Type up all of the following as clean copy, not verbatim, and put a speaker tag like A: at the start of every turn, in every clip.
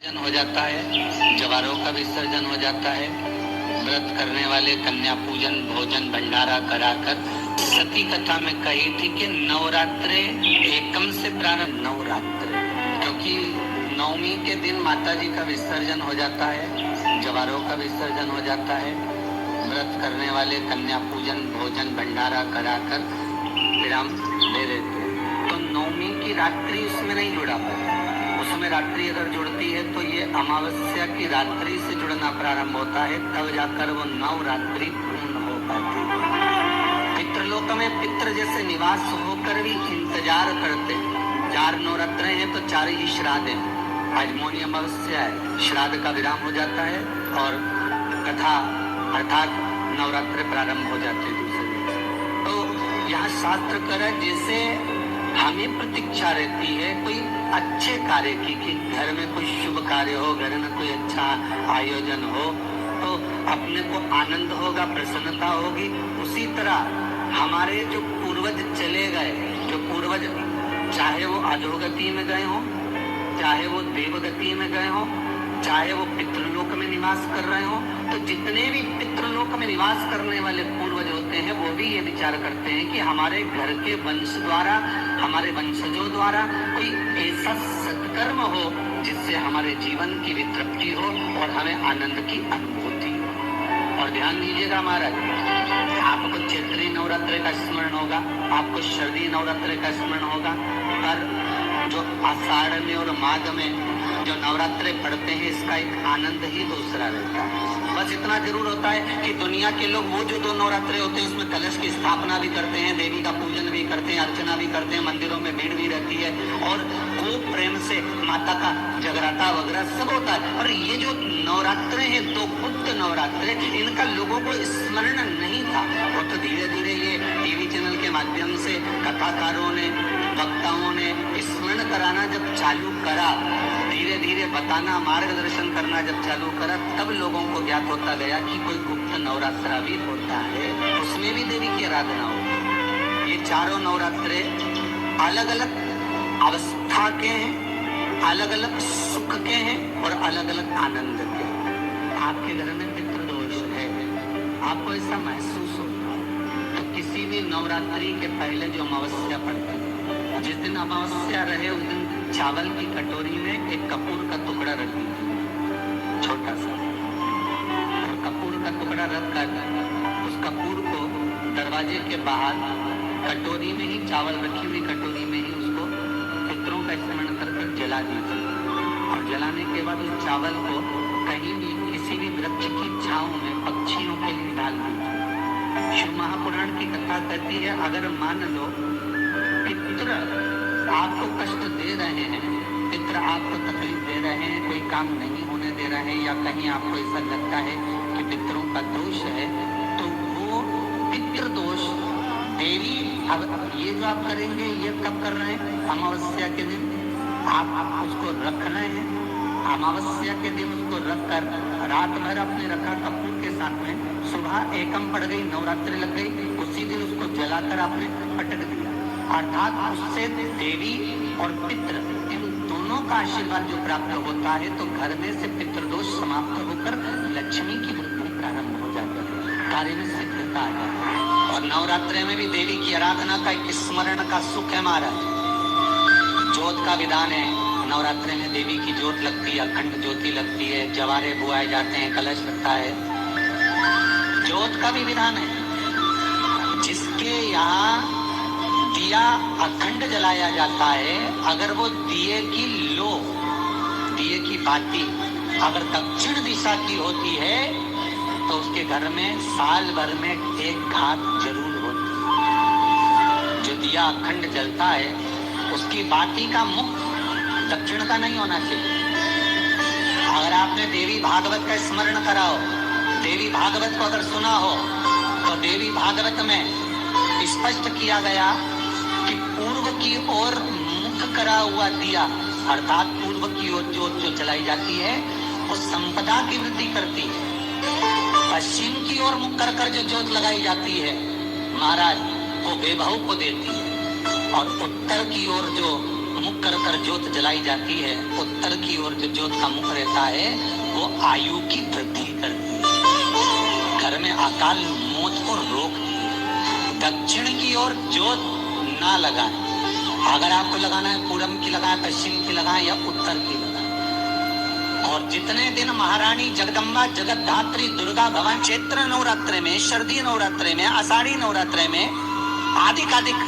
A: विसर्जन हो जाता है, जवारों का विसर्जन हो जाता है। व्रत करने वाले कन्या पूजन भोजन भंडारा कराकर सती कथा में कही थी कि नवरात्रे एकम से प्रारंभ नवरात्रे, क्योंकि नवमी के दिन माता जी का विसर्जन हो जाता है, जवारों का विसर्जन हो जाता है। व्रत करने वाले कन्या पूजन भोजन भंडारा कराकर विराम दे देते हैं। तो नवमी की रात्रि उसमें नहीं जुड़ा पाता, उसमें रात्रि अगर जुड़ती है तो ये अमावस्या की रात्रि से जुड़ना प्रारंभ होता है, तब जाकर वो नवरात्रि पूर्ण हो पाती है। पितृलोक में पितृ जैसे निवास होकर भी इंतजार करते। 4 नवरात्रे हैं तो 4 ही श्राद्ध हैं। आज मौनी अमावस्या है, श्राद्ध का विराम हो जाता है और कथा अर्थात नवरात्रे प्रारंभ हो जाते हैं दूसरे दिन। तो यहाँ शास्त्र कर जैसे हमें प्रतीक्षा रहती है कोई अच्छे कार्य की, कि घर में कोई शुभ कार्य हो, घर में कोई अच्छा आयोजन हो तो अपने को आनंद होगा, प्रसन्नता होगी। उसी तरह हमारे जो पूर्वज चले गए, जो पूर्वज चाहे वो अधोगति में गए हो, चाहे वो देवगति में गए हो, चाहे वो पितृलोक में निवास कर रहे हो, तो जितने भी पितृलोक में निवास करने वाले पूर्वज होते हैं वो भी ये विचार करते हैं कि हमारे घर के वंश द्वारा, हमारे वंशजों द्वारा कोई ऐसा सत्कर्म हो जिससे हमारे जीवन की भी तृप्ति हो और हमें आनंद की अनुभूति हो। और ध्यान दीजिएगा महाराज, आपको चैत्री नवरात्रि का स्मरण होगा, आपको शरदी नवरात्रि का स्मरण होगा, पर जो आषाढ़ में और माघ में जो नवरात्रे पढ़ते हैं इसका एक आनंद ही दूसरा रहता है। बस इतना जरूर होता है कि दुनिया के लोग वो जो 2 नवरात्रे होते हैं उसमें कलश की स्थापना भी करते हैं, देवी का पूजन भी करते हैं, अर्चना भी करते हैं, मंदिरों में भीड़ भी रहती है और खूब प्रेम से माता का जगराता वगैरह सब होता है। और ये जो नवरात्रे हैं 2 गुप्त नवरात्रे, इनका लोगों को स्मरण नहीं था। वो तो धीरे धीरे ये टीवी चैनल के माध्यम से कथाकारों ने, वक्ताओं ने स्मरण कराना जब चालू करा, धीरे धीरे बताना, मार्गदर्शन करना जब चालू करा, तब लोगों को ज्ञात होता गया कि कोई गुप्त नवरात्रा भी होता है, उसमें भी देवी की आराधना होती है। ये चारों नवरात्रे अलग अलग अवस्था के हैं, अलग अलग सुख के हैं और अलग अलग आनंद के हैं। आपके घर में पितृदोष है, आपको ऐसा महसूस होता है तो किसी भी नवरात्रि के पहले जो अमावस्या पड़ती है, जिस दिन अमावस्या रहे उस दिन चावल की कटोरी में एक कपूर का टुकड़ा रख दीजिए, छोटा सा। और कपूर का टुकड़ा रखकर उस कपूर को दरवाजे के बाहर कटोरी में ही, चावल रखी हुई कटोरी में ही उसको पितरों का स्मरण कर जला दीजिए। और जलाने के बाद उस चावल को कहीं भी किसी भी वृक्ष की छांव में पक्षियों के लिए डाल दीजिए। शिव महापुराण की कथा कहती है, अगर मान लो पितृ आपको कष्ट दे रहे हैं, पितृ आपको तकलीफ दे रहे हैं, कोई काम नहीं होने दे रहे हैं, या कहीं आपको ऐसा लगता है कि पितरों का दोष है, तो वो पितृ दोष देवी, अब ये जो आप करेंगे ये कब कर रहे हैं? अमावस्या के दिन आप उसको रख रहे हैं। अमावस्या के दिन उसको रखकर रात भर आपने रखा कपूर के साथ में, सुबह एकम पड़ गई, नवरात्रि लग गई, उसी दिन उसको जलाकर आपने पटक दिया। अर्थात उससे देवी और पितृ इन दोनों का आशीर्वाद जो प्राप्त होता है, तो घर में से पितृदोष समाप्त होकर लक्ष्मी की वृद्धि प्रारंभ हो जाती है, कार्य में सिद्धता आ जाती है। और नवरात्रि में भी देवी की आराधना का एक स्मरण का सुख है महाराज। ज्योत का विधान है, नवरात्रि में देवी की ज्योत लगती है, अखंड ज्योति लगती है, जवारे बुआए जाते हैं, कलश लगता है, ज्योत का भी विधान है। जिसके यहाँ दिया अखंड जलाया जाता है, अगर वो दिए की लो, दिए की बाती अगर दक्षिण दिशा की होती है तो उसके घर में साल भर में एक घात जरूर होती है। जो दिया अखंड जलता है उसकी बाती का मुख दक्षिण का नहीं होना चाहिए। अगर आपने देवी भागवत का स्मरण करा हो, देवी भागवत को अगर सुना हो, तो देवी भागवत में स्पष्ट किया गया कि पूर्व की ओर मुख करा हुआ दिया, अर्थात पूर्व की ओर ज्योत जो जलाई जाती है वो संपदा की वृद्धि करती है। पश्चिम की ओर मुख कर कर जो ज्योत लगाई जाती है महाराज, वो वैभव को देती है। और उत्तर की ओर जो मुख कर कर ज्योत जलाई जाती है, उत्तर की ओर जो ज्योत का मुख रहता है वो आयु की वृद्धि करती है, घर में अकाल मौत को रोकती है। दक्षिण की ओर ज्योत ना लगाएं। अगर आपको लगाना है पूरब की लगाएं, पश्चिम की लगाएं या उत्तर की लगाएं। और जितने दिन महारानी जगदम्बा जगतधात्री दुर्गा भवानी चैत्र नवरात्रि में, शरदीय नवरात्रि में, आषाढ़ी नवरात्रि में, आदिकादिक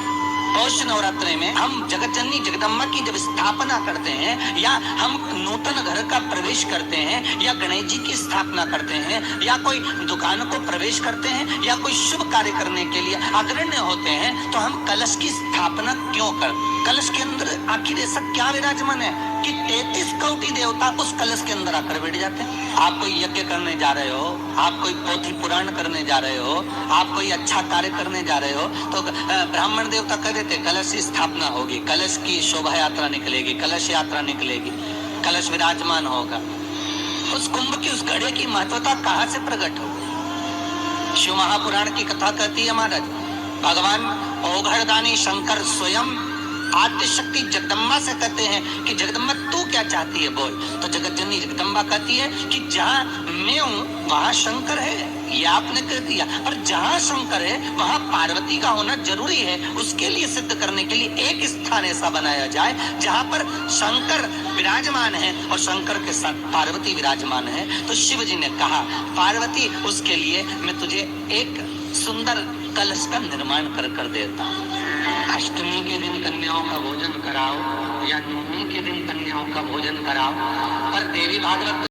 A: पौष नवरात्रि में हम जगत जननी जगदम्बा की जब स्थापना करते हैं या हम नूतन घर का प्रवेश करते हैं या गणेश जी की स्थापना करते हैं या कोई दुकान को प्रवेश करते हैं या कोई शुभ कार्य करने के लिए अग्रण्य होते हैं तो हम कलश की स्थापना क्यों करते हैं? कलश के अंदर आखिर ऐसा क्या विराजमान है कि 33 कोटि देवता उस कलश के अंदर आकर बैठ जाते हैं। आप कोई यज्ञ करने जा रहे हो, आप कोई पोथी पुराण करने जा रहे हो, आप कोई अच्छा कार्य करने जा रहे हो तो ब्राह्मण देवता कह देते कलश की स्थापना होगी, कलश की शोभा यात्रा निकलेगी, कलश यात्रा निकलेगी, कलश विराजमान होगा। उस कुंभ की उस घड़े की महत्वता कहाँ से प्रकट हो? शिव महापुराण की कथा कहती है महाराज, भगवान ओघड़दानी शंकर स्वयं आद्य शक्ति जगदम्बा से कहते हैं कि जगदम्बा तू क्या चाहती है बोल। तो जगत जननी जगदम्बा कहती है कि जहाँ मैं हूँ वहाँ शंकर है, ये आपने कह दिया, और जहाँ शंकर है वहाँ पार्वती का होना जरूरी है। उसके लिए सिद्ध करने के लिए एक स्थान ऐसा बनाया जाए जहाँ पर शंकर विराजमान है और शंकर के साथ पार्वती विराजमान है। तो शिव जी ने कहा पार्वती उसके लिए मैं तुझे एक सुंदर कलश का निर्माण कर देता हूँ। अष्टमी के दिन कन्याओं का भोजन कराओ या नवमी के दिन कन्याओं का भोजन कराओ, पर देवी भागवत